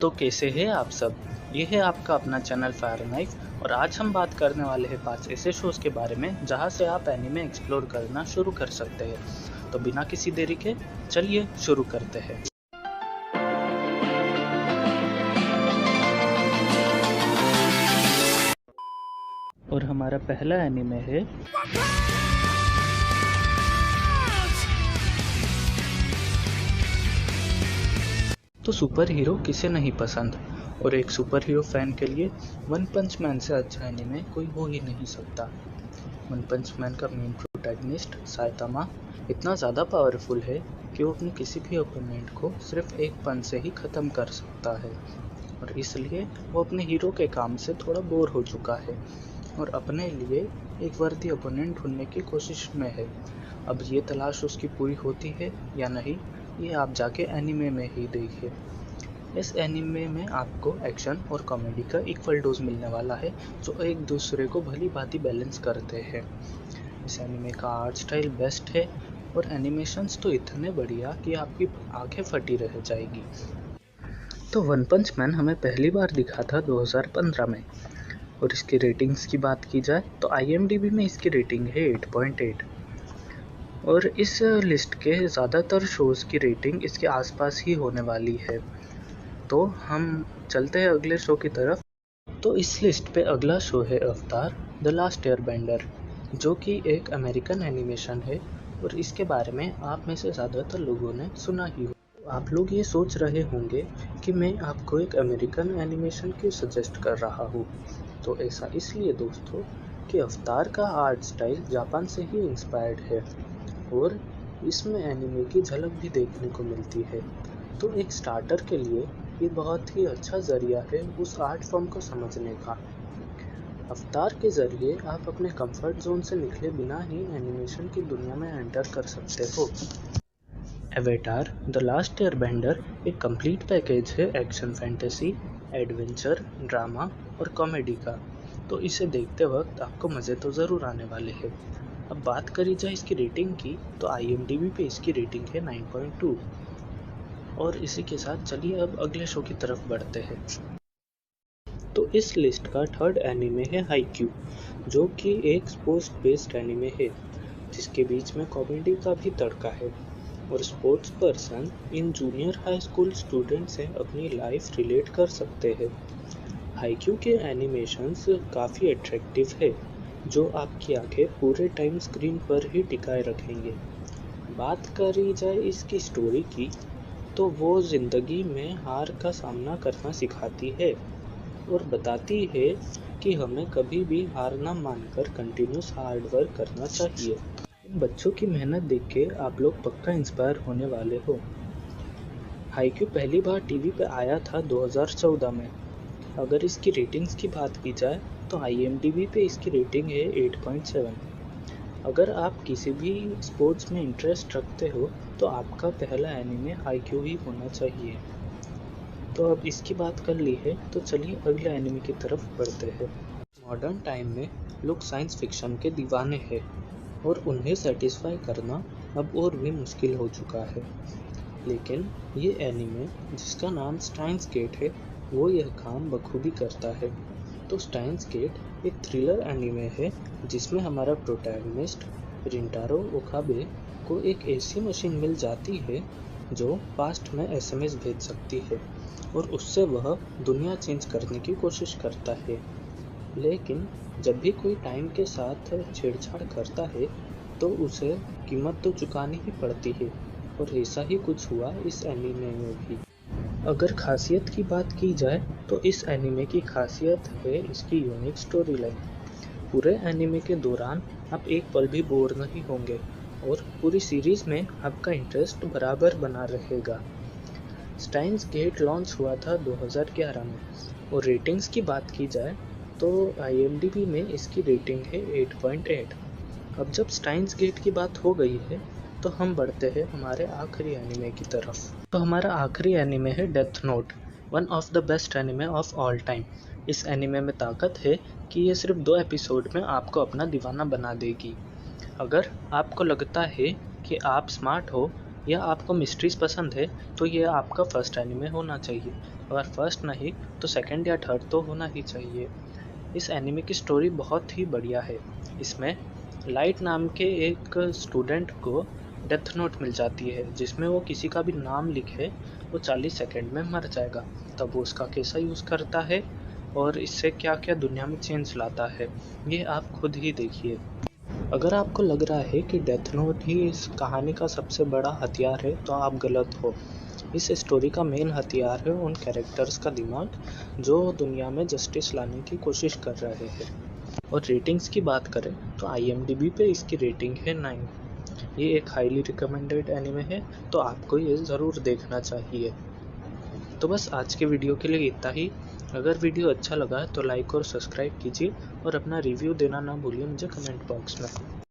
तो कैसे हैं आप सब। ये है आपका अपना चैनल फायर नाइफ और आज हम बात करने वाले हैं 5 ऐसे शोज़ के बारे में जहां से आप एनीमे एक्सप्लोर करना शुरू कर सकते हैं। तो बिना किसी देरी के चलिए शुरू करते हैं। और हमारा पहला एनीमे है तो सुपर हीरो किसे नहीं पसंद, और एक सुपर हीरो फैन के लिए वन पंच मैन से अच्छा एनीमे कोई हो ही नहीं सकता। वन पंच मैन का मेन प्रोटैगनिस्ट साइतामा इतना ज़्यादा पावरफुल है कि वो अपने किसी भी ओपोनेंट को सिर्फ एक पंच से ही ख़त्म कर सकता है, और इसलिए वो अपने हीरो के काम से थोड़ा बोर हो चुका है और अपने लिए एक वर्दी ओपोनेंट ढूंढने की कोशिश में है। अब ये तलाश उसकी पूरी होती है या नहीं, ये आप जाके एनीमे में ही देखिए। इस एनीमे में आपको एक्शन और कॉमेडी का इक्वल डोज मिलने वाला है जो एक दूसरे को भली भांति बैलेंस करते हैं। इस एनीमे का आर्ट स्टाइल बेस्ट है और एनिमेशंस तो इतने बढ़िया कि आपकी आंखें फटी रह जाएगी। तो वन पंच मैन हमें पहली बार दिखा था 2015 में, और इसकी रेटिंग्स की बात की जाए तो IMDb में इसकी रेटिंग है 8.8, और इस लिस्ट के ज़्यादातर शोज़ की रेटिंग इसके आसपास ही होने वाली है। तो हम चलते हैं अगले शो की तरफ। तो इस लिस्ट पे अगला शो है अवतार द लास्ट एयरबेंडर, जो कि एक अमेरिकन एनिमेशन है और इसके बारे में आप में से ज़्यादातर लोगों ने सुना ही हो। आप लोग ये सोच रहे होंगे कि मैं आपको एक अमेरिकन एनिमेशन क्यों सजेस्ट कर रहा हूँ। तो ऐसा इसलिए दोस्तों कि अवतार का आर्ट स्टाइल जापान से ही इंस्पायर्ड है और इसमें एनिमे की झलक भी देखने को मिलती है। तो एक स्टार्टर के लिए ये बहुत ही अच्छा ज़रिया है उस आर्ट फॉर्म को समझने का। अवतार के ज़रिए आप अपने कंफर्ट जोन से निकले बिना ही एनिमेशन की दुनिया में एंटर कर सकते हो। अवतार द लास्ट एयरबेंडर एक कंप्लीट पैकेज है एक्शन, फैंटेसी, एडवेंचर, ड्रामा और कॉमेडी का। तो इसे देखते वक्त आपको मज़े तो ज़रूर आने वाले हैं। अब बात करी जाए इसकी रेटिंग की तो IMDb पे इसकी रेटिंग है 9.2। और इसी के साथ चलिए अब अगले शो की तरफ बढ़ते हैं। तो इस लिस्ट का थर्ड एनीमे है हाईक्यू, जो कि एक स्पोर्ट्स बेस्ड एनीमे है जिसके बीच में कॉमेडी का भी तड़का है और sports person in junior high school student से अपनी लाइफ रिलेट कर सकते हैं। हाईक्यू के एनिमेशंस काफ़ी अट्रैक्टिव है जो आपकी आंखें पूरे टाइम स्क्रीन पर ही टिकाए रखेंगे। बात करी जाए इसकी स्टोरी की तो वो ज़िंदगी में हार का सामना करना सिखाती है और बताती है कि हमें कभी भी हार ना मानकर कंटिन्यूस हार्ड वर्क करना चाहिए। इन बच्चों की मेहनत देख के आप लोग पक्का इंस्पायर होने वाले हो। हाईक्यू पहली बार टीवी पे आया था 2014 में। अगर इसकी रेटिंग्स की बात की जाए तो IMDb पे इसकी रेटिंग है 8.7। अगर आप किसी भी स्पोर्ट्स में इंटरेस्ट रखते हो तो आपका पहला एनीमे हाईक्यू ही होना चाहिए। तो अब इसकी बात कर ली है तो चलिए अगले एनीमे की तरफ बढ़ते हैं। मॉडर्न टाइम में लोग साइंस फिक्शन के दीवाने हैं और उन्हें सेटिस्फाई करना अब और भी मुश्किल हो चुका है, लेकिन ये एनीमे जिसका नाम स्टाइन्स गेट है वो यह काम बखूबी करता है। तो स्टाइन्स गेट एक थ्रिलर एनीमे है जिसमें हमारा प्रोटैगनिस्ट रिंटारो ओकाबे को एक ऐसी मशीन मिल जाती है जो पास्ट में SMS भेज सकती है और उससे वह दुनिया चेंज करने की कोशिश करता है। लेकिन जब भी कोई टाइम के साथ छेड़छाड़ करता है तो उसे कीमत तो चुकानी ही पड़ती है, और ऐसा ही कुछ हुआ इस एनीमे में भी। अगर खासियत की बात की जाए तो इस एनीमे की खासियत है इसकी यूनिक स्टोरी लाइन। पूरे एनीमे के दौरान आप एक पल भी बोर नहीं होंगे और पूरी सीरीज़ में आपका इंटरेस्ट बराबर बना रहेगा। स्टाइन्स गेट लॉन्च हुआ था 2011 में, और रेटिंग्स की बात की जाए तो IMDb में इसकी रेटिंग है 8.8। अब जब स्टाइन्स गेट की बात हो गई है तो हम बढ़ते हैं हमारे आखिरी एनीमे की तरफ। तो हमारा आखिरी एनीमे है death note, one of the best anime of all time. इस एनीमे में ताकत है कि ये सिर्फ 2 एपिसोड में आपको अपना दीवाना बना देगी। अगर आपको लगता है कि आप स्मार्ट हो या आपको मिस्ट्रीज पसंद है तो ये आपका फर्स्ट एनीमे होना चाहिए। और फर्स्ट नहीं तो सेकंड या थर्ड तो होना ही चाहिए। इस एनिमे की स्टोरी बहुत ही बढ़िया है। इसमें लाइट नाम के एक स्टूडेंट को डेथ नोट मिल जाती है, जिसमें वो किसी का भी नाम लिखे वो 40 सेकंड में मर जाएगा। तब वो उसका कैसा यूज़ करता है और इससे क्या क्या दुनिया में चेंज लाता है, ये आप खुद ही देखिए। अगर आपको लग रहा है कि डेथ नोट ही इस कहानी का सबसे बड़ा हथियार है तो आप गलत हो। इस स्टोरी का मेन हथियार है उन कैरेक्टर्स का दिमाग जो दुनिया में जस्टिस लाने की कोशिश कर रहे हैं। और रेटिंग्स की बात करें तो IMDb पे इसकी रेटिंग है 9। ये एक हाईली रिकमेंडेड एनिमे है, तो आपको ये ज़रूर देखना चाहिए। तो बस आज के वीडियो के लिए इतना ही। अगर वीडियो अच्छा लगा तो लाइक और सब्सक्राइब कीजिए और अपना रिव्यू देना ना भूलिए मुझे कमेंट बॉक्स में।